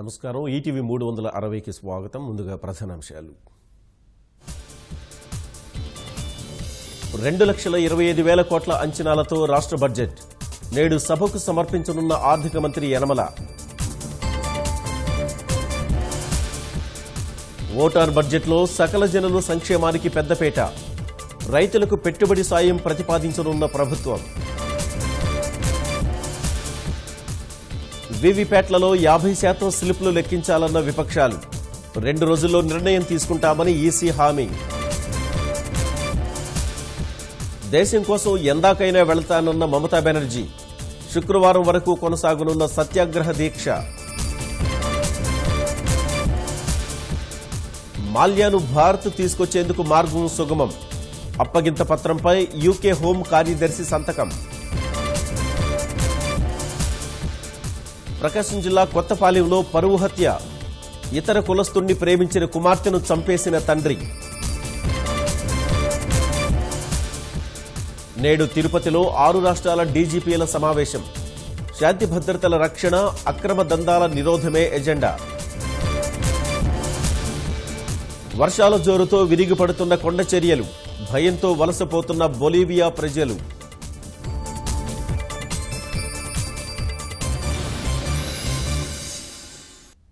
నమస్కారం. ఈటీవీ 360కి స్వాగతం. ముందుగా ప్రధానాంశాలు. 2,25,000 కోట్ల అంచనాలతో రాష్ట్ర బడ్జెట్ నేడు సభకు సమర్పించనున్న ఆర్థిక మంత్రి యనమల. ఓటార్ బడ్జెట్లో సకల జనుల సంక్షేమానికి పెద్దపీట, రైతులకు పెట్టుబడి సాయం ప్రతిపాదించనున్న ప్రభుత్వం. వీవీప్యాట్లలో 50% స్లిప్లు లెక్కించాలన్న విపక్షాలు, 2 రోజుల్లో నిర్ణయం తీసుకుంటామని ఈసీ హామీ. దేశం కోసం ఎందాకైనా వెళతానన్న మమతా బెనర్జీ, శుక్రవారం వరకు కొనసాగనున్న సత్యాగ్రహ దీక్ష. మాల్యాను భారత్ తీసుకొచ్చేందుకు మార్గం సుగమం, అప్పగింత పత్రంపై యూకే హోం కార్యదర్శి సంతకం. ప్రకాశం జిల్లా కొత్తపాలెంలో పరువు హత్య, ఇతర కులస్తుణ్ణి ప్రేమించిన కుమార్తెను చంపేసిన తండ్రి. నేడు తిరుపతిలో 6 రాష్ట్రాల డీజీపీల సమావేశం, శాంతి భద్రతల రక్షణ, అక్రమ దందాల నిరోధమే ఎజెండా. వర్షాల జోరుతో విరిగిపడుతున్న కొండ చర్యలు, భయంతో వలసపోతున్న బొలీవియా ప్రజలు.